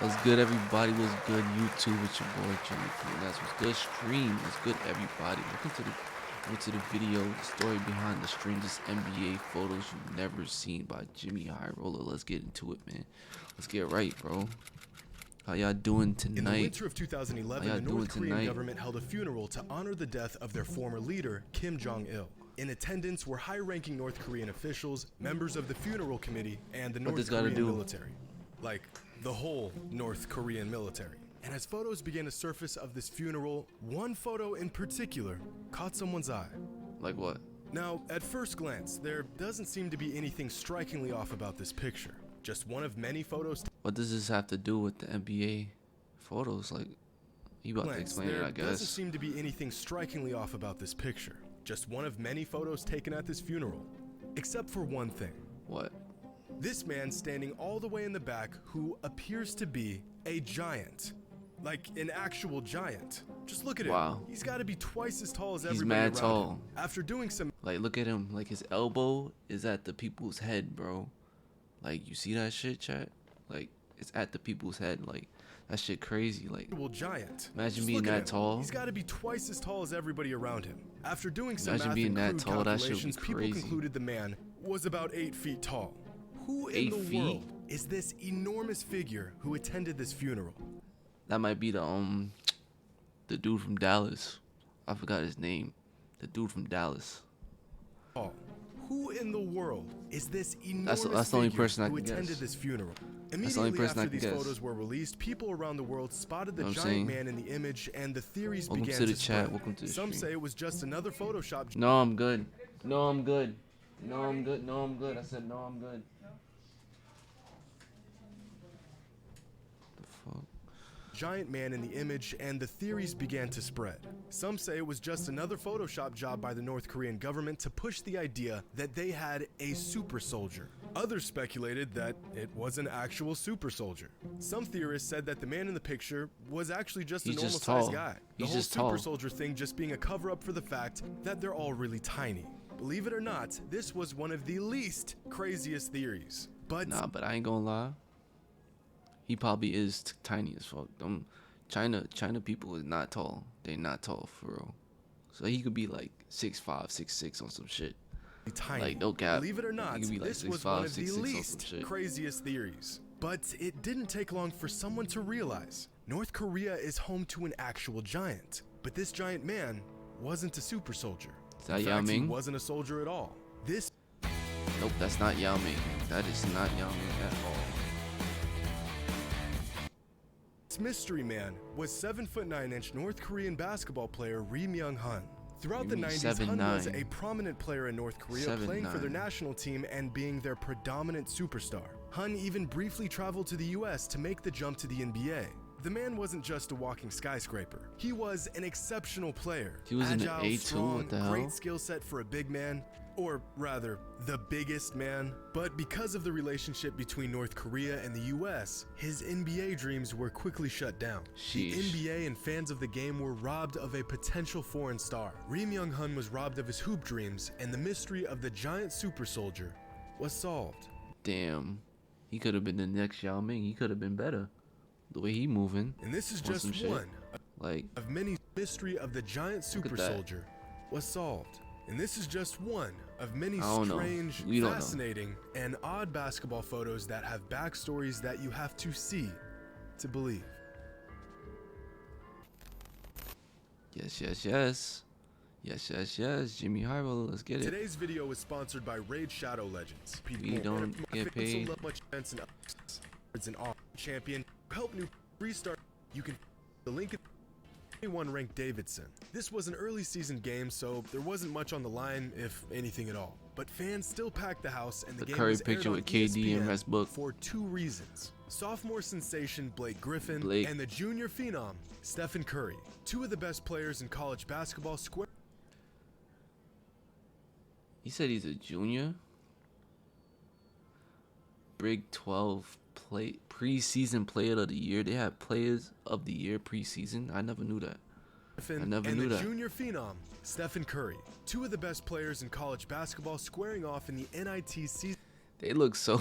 What's good, everybody? What's good, YouTube? It's your boy Johnny Finesse. What's good, stream? What's good, everybody? Welcome to the video, the story behind the strangest NBA photos you've never seen by Jimmy Highroller. Let's get into it, man. Let's get right, bro. How y'all doing tonight? In the winter of 2011, the North Korean government held a funeral to honor the death of their former leader, Kim Jong-il. In attendance were high-ranking North Korean officials, members of the funeral committee, and the North Korean military. Like, the whole North Korean military. And as photos began to surface of this funeral, one photo in particular caught someone's eye. Like what? Now, at first glance, there doesn't seem to be anything strikingly off about this picture. Just one of many photos. What does this have to do with the NBA photos? Like, you about to explain it, I guess. There doesn't seem to be anything strikingly off about this picture. Just one of many photos taken at this funeral. Except for one thing. What? This man standing all the way in the back who appears to be a giant. Like an actual giant. Just look at him. Wow. He's got to be twice as tall as everybody He's mad around tall. him. After doing some... Like, look at him. Like, his elbow is at the people's head, bro. Like, you see that shit, chat? Like, it's at the people's head. Like, that shit crazy. Like, giant. Imagine being that tall. He's got to be twice as tall as everybody around him. After doing some Imagine math being and that crude tall, that shit would be calculations, people crazy. concluded the man was about 8 feet tall. Who in 8 the feet? world is this enormous figure who attended this funeral? That might be the dude from Dallas. I forgot his name. The dude from Dallas. Who in the world is this enormous That's the only figure person I who can attended guess. this funeral? That's the only Immediately person I after can these guess. photos were released, people around the world spotted the Know what I'm giant saying? man in the image, and the theories Welcome began to the to chat. spread. Welcome to the Some stream. say it was just another Photoshop. No, I'm good. No, I'm good. No, I'm good. No, I'm good. I said no, I'm good. The fuck? Giant man in the image, and the theories began to spread. Some say it was just another Photoshop job by the North Korean government to push the idea that they had a super soldier. Others speculated that it was an actual super soldier. Some theorists said that the man in the picture was actually just a He's just normal-sized tall. guy. The He's whole just super tall. soldier thing just being a cover-up for the fact that they're all really tiny. Believe it or not, this was one of the least craziest theories. But Nah, but I ain't gonna lie. He probably is tiny as fuck. China people is not tall. They not tall for real. So he could be like 6'5", 6'6" on some shit. tiny. Like, no cap. Believe it or not, He could be like this was 6'5", one of the 6'6" on some least shit. craziest theories. But it didn't take long for someone to realize North Korea is home to an actual giant. But this giant man wasn't a super soldier. Is that In Yao fact, he Ming? wasn't a soldier at all. Nope, that's not Yao Ming. That is not Yao Ming at all. This mystery man was 7'9" North Korean basketball player Ri Myung-hun. Throughout the 90s, Hun was a prominent player in North Korea, playing for their national team and being their predominant superstar. Hun even briefly traveled to the US to make the jump to the NBA. The man wasn't just a walking skyscraper. He was an exceptional player. He was in the Agile, A2, strong, what the hell? great skill set for a big man. Or rather, the biggest man. But because of the relationship between North Korea and the US, his NBA dreams were quickly shut down. The Sheesh. NBA and fans of the game were robbed of a potential foreign star. Ri Myung-hun was robbed of his hoop dreams, and the mystery of the giant super soldier was solved. Damn. He could have been the next Yao Ming. He could have been better. The way he moving. And this is on some just shit. one Like, of many. Mystery of the giant super that. soldier was solved. And this is just one of many I don't know. strange, We don't know. fascinating, and odd basketball photos that have backstories that you have to see to believe. yes, yes, yes. Yes, yes, yes. Jimmy Highroller, let's get it. Today's video is sponsored by Raid Shadow Legends. We don't get paid. So much events and updates. It's an awesome champion. Help new restart. You can the link. 21 ranked Davidson. This was an early season game, so there wasn't much on the line, if anything at all. But fans still packed the house, and the game Curry was aired picture on with KD and ESPN Westbrook. for two reasons. Sophomore sensation Blake Griffin Blake. and the junior phenom Stephen Curry, two of the best players in college basketball. He said he's a junior. Big 12 preseason player of the year. They had players of the year preseason. I never knew that. I never knew and the that. junior phenom Stephen Curry, two of the best players in college basketball, squaring off in the NIT season. They look so.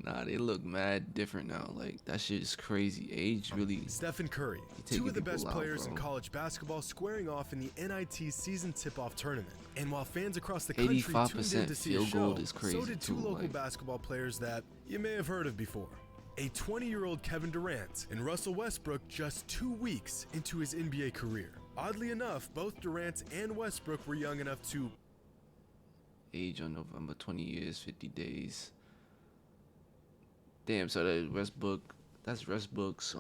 Nah, they look mad different now. Like, that shit is crazy. Age really. Stephen Curry, two of the best players in college basketball, squaring off in the NIT season tip-off tournament. And while fans across the country tuned in to see a show, so did two local basketball players that you may have heard of before. A 20-year-old Kevin Durant and Russell Westbrook just 2 weeks into his NBA career. Oddly enough, both Durant and Westbrook were young enough to age on November, 20 years, 50 days. Damn, so that's Westbrook's,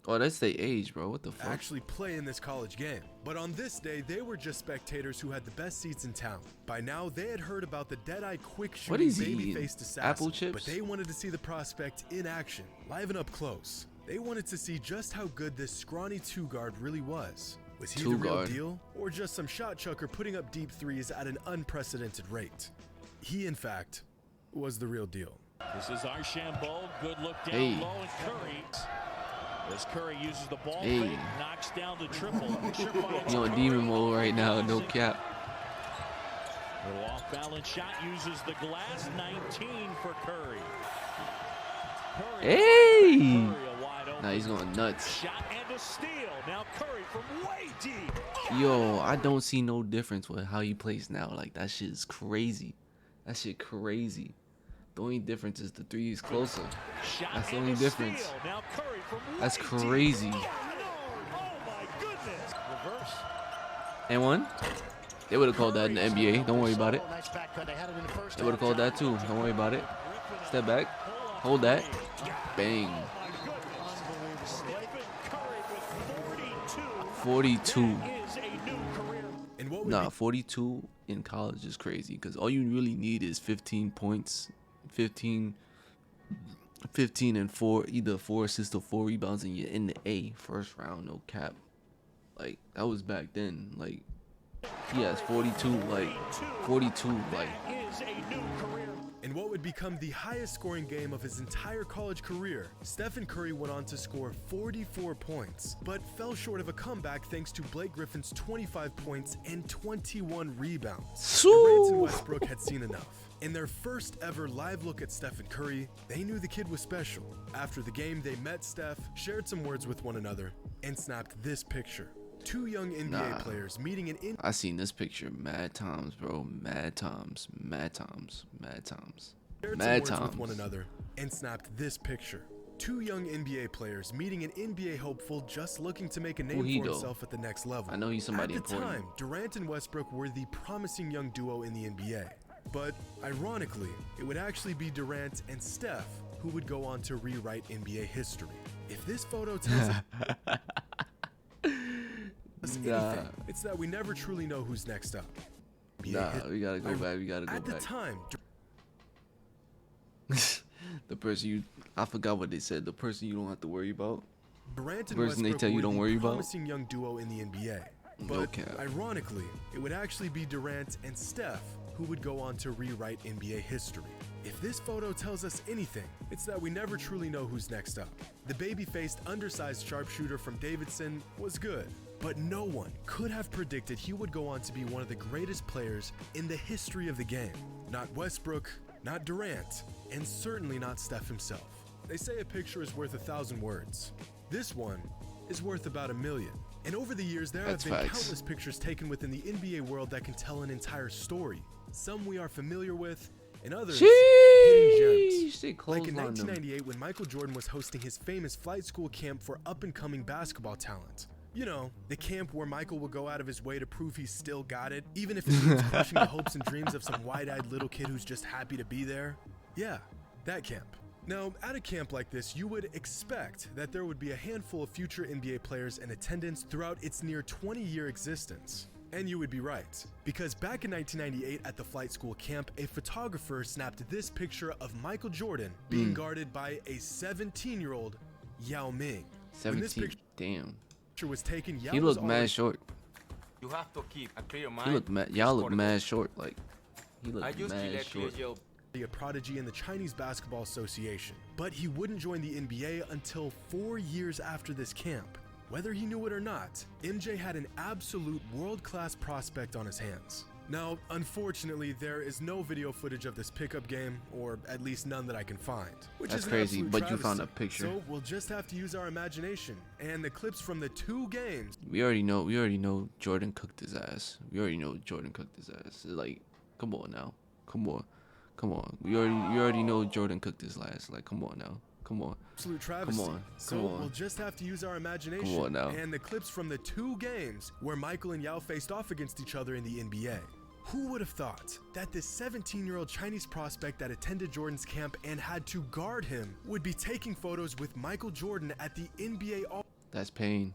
oh, that's their age, bro. What the fuck? Actually play in this college game. But on this day, they were just spectators who had the best seats in town. By now, they had heard about the dead-eye quick shooting baby-faced assassin. Apple chips? But they wanted to see the prospect in action, live and up close. They wanted to see just how good this scrawny two-guard really was. Was he the real deal? Or just some shot chucker putting up deep threes at an unprecedented rate? He, in fact, was the real deal. This is Archambault. Good look down low, and Curry. As Curry uses the ball, knocks down the triple. He's on demon mode right now, no cap. Little off-balance shot, uses the glass. 19 for Curry. Hey! Nah, he's going nuts. Shot and a steal. Now Curry from way deep. Yo, I don't see no difference with how he plays now. Like, that shit is crazy. That shit crazy. The only difference is the three is closer. That's the only difference. That's crazy. And one. They would have called that in the NBA. Don't worry about it. They would have called that too. Don't worry about it. Step back. Hold that. Bang. 42. Nah, 42 in college is crazy because all you really need is 15 points, 15 and 4, either 4 assists or 4 rebounds, and you're in the A first round, no cap. Like, that was back then. Like, he has 42, like, 42, like. In what would become the highest scoring game of his entire college career, Stephen Curry went on to score 44 points, but fell short of a comeback thanks to Blake Griffin's 25 points and 21 rebounds. Durant and Westbrook had seen enough. In their first ever live look at Stephen Curry, they knew the kid was special. After the game, they met Steph, shared some words with one another, and snapped this picture. Two young NBA players meeting I seen this picture mad times, bro. Mad times. With one another and snapped this picture. Two young NBA players meeting an NBA hopeful just looking to make a name for himself at the next level. I know he's somebody important. At the time, Durant and Westbrook were the promising young duo in the NBA. But ironically, it would actually be Durant and Steph who would go on to rewrite NBA history. If this photo tells us anything, it's that we never truly know who's next up. We gotta go back. At the time, the person I forgot what they said. The person you don't have to worry about. Durant and the person they tell you don't worry about. Promising young duo in the NBA. But ironically, it would actually be Durant and Steph who would go on to rewrite NBA history. If this photo tells us anything, it's that we never truly know who's next up. The baby-faced, undersized sharpshooter from Davidson was good, but no one could have predicted he would go on to be one of the greatest players in the history of the game. Not Westbrook, not Durant, and certainly not Steph himself. They say a picture is worth 1,000 words. This one is worth about 1,000,000. And over the years, there have been countless pictures taken within the NBA world that can tell an entire story. Some we are familiar with, and others hidden gems. Like in 1998 when Michael Jordan was hosting his famous flight school camp for up-and-coming basketball talent. You know, the camp where Michael will go out of his way to prove he's still got it, even if it means crushing the hopes and dreams of some wide-eyed little kid who's just happy to be there. Yeah, that camp. Now, at a camp like this, you would expect that there would be a handful of future NBA players in attendance throughout its near 20-year existence. And you would be right, because back in 1998 at the flight school camp, a photographer snapped this picture of Michael Jordan being guarded by a 17-year-old Yao Ming. 17, damn. Was taken, he looked mad short. You have to keep a clear mind. Y'all look mad short. Like, he looked mad short. A prodigy in the Chinese Basketball Association, but he wouldn't join the NBA until 4 years after this camp. Whether he knew it or not, MJ had an absolute world-class prospect on his hands. Now, unfortunately, there is no video footage of this pickup game, or at least none that I can find. Which That's is crazy, an but absolute you found a travesty. picture. So we'll just have to use our imagination and the clips from the 2 games. We already know Jordan cooked his ass. We already know Jordan cooked his ass. Like, come on now. Come on. We already know Jordan cooked his ass. Like, come on now. Come on. Absolute travesty. So we'll just have to use our imagination and the clips from the 2 games where Michael and Yao faced off against each other in the NBA. Who would have thought that this 17-year-old Chinese prospect that attended Jordan's camp and had to guard him would be taking photos with Michael Jordan at the NBA All... That's pain.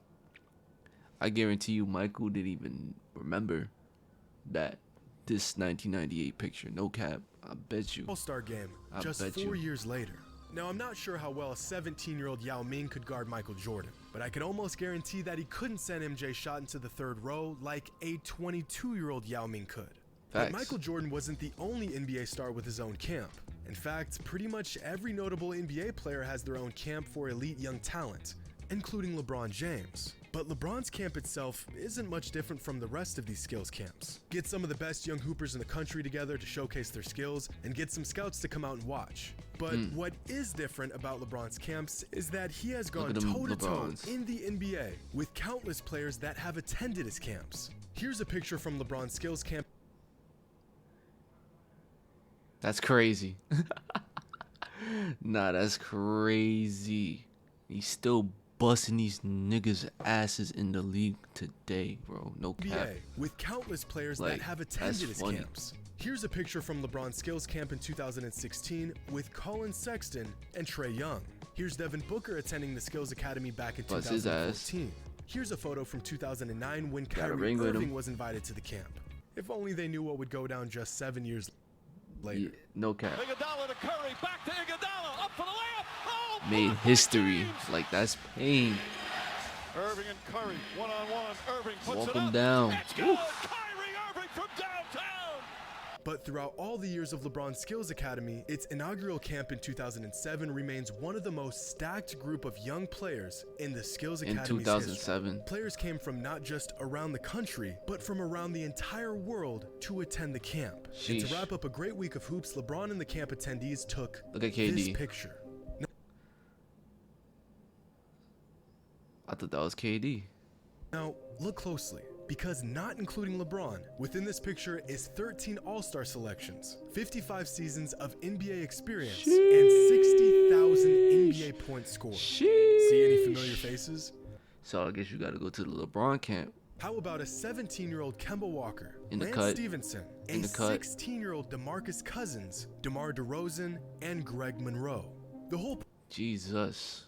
I guarantee you Michael didn't even remember that this 1998 picture. No cap. I bet you. All-Star game just 4 years later. Now, I'm not sure how well a 17-year-old Yao Ming could guard Michael Jordan, but I can almost guarantee that he couldn't send MJ shot into the 3rd row like a 22-year-old Yao Ming could. But Michael Jordan wasn't the only NBA star with his own camp. In fact, pretty much every notable NBA player has their own camp for elite young talent, including LeBron James. But LeBron's camp itself isn't much different from the rest of these skills camps. Get some of the best young hoopers in the country together to showcase their skills and get some scouts to come out and watch. But what is different about LeBron's camps is that he has gone toe-to-toe in the NBA with countless players that have attended his camps. Here's a picture from LeBron's skills camp. That's crazy. Nah, that's crazy. He's still busting these niggas' asses in the league today, bro. No cap. With countless players that have attended his camps. Here's a picture from LeBron's skills camp in 2016 with Colin Sexton and Trae Young. Here's Devin Booker attending the Skills Academy back in 2014. Here's a photo from 2009 when Kyrie Irving was invited to the camp. If only they knew what would go down just 7 years later. Yeah, no cap. Iguodala to Curry, back to Iguodala, up for the layup. Oh, made history. Like, that's pain. Irving and Curry, one-on-one. Irving puts Walk it him up. down. It's good. Kyrie Irving from downtown. But throughout all the years of LeBron's Skills Academy, its inaugural camp in 2007 remains one of the most stacked group of young players in the Skills Academy's in 2007. history. Players came from not just around the country, but from around the entire world to attend the camp. And to wrap up a great week of hoops, LeBron and the camp attendees took this picture. I thought that was KD. Now, look closely, because not including LeBron, within this picture is 13 All-Star selections, 55 seasons of NBA experience, and 60,000 NBA points scored. See any familiar faces? So I guess you gotta go to the LeBron camp. How about a 17-year-old Kemba Walker, Lance Stevenson, a 16-year-old DeMarcus Cousins, DeMar DeRozan, and Greg Monroe? The whole Jesus.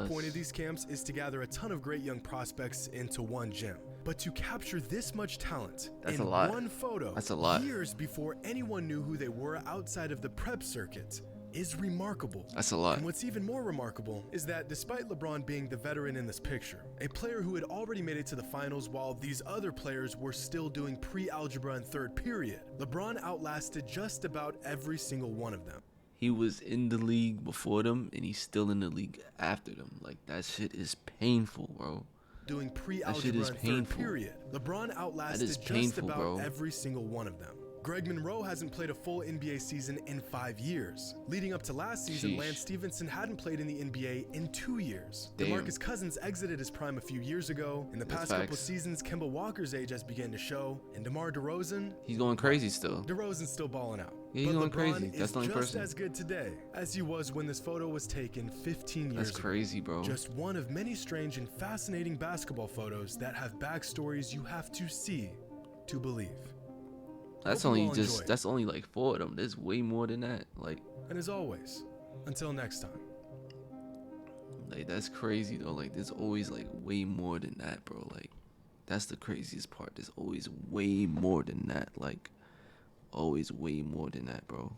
point of these camps is to gather a ton of great young prospects into one gym. But to capture this much talent in one photo, years before anyone knew who they were outside of the prep circuit, is remarkable. That's a lot. And what's even more remarkable is that despite LeBron being the veteran in this picture, a player who had already made it to the finals while these other players were still doing pre-algebra and third period, LeBron outlasted just about every single one of them. He was in the league before them, and he's still in the league after them. Like, that shit is painful, bro. Doing pre-algebra and third period, LeBron outlasted just about every single one of them. Greg Monroe hasn't played a full NBA season in 5 years. Leading up to last season, Lance Stevenson hadn't played in the NBA in 2 years. DeMarcus Cousins exited his prime a few years ago. In the past couple seasons, Kemba Walker's age has begun to show. And DeMar DeRozan, he's going crazy still. DeRozan's still balling out. Yeah, he's going crazy. That's the only just person. as good today as he was when this photo was taken 15 years ago. That's crazy, bro. Just one of many strange and fascinating basketball photos that have backstories you have to see to believe. That's only like 4 of them. There's way more than that. Like, and as always, until next time. Like, that's crazy though. Like, there's always like way more than that, bro. Like, that's the craziest part. There's always way more than that. Like, always way more than that, bro.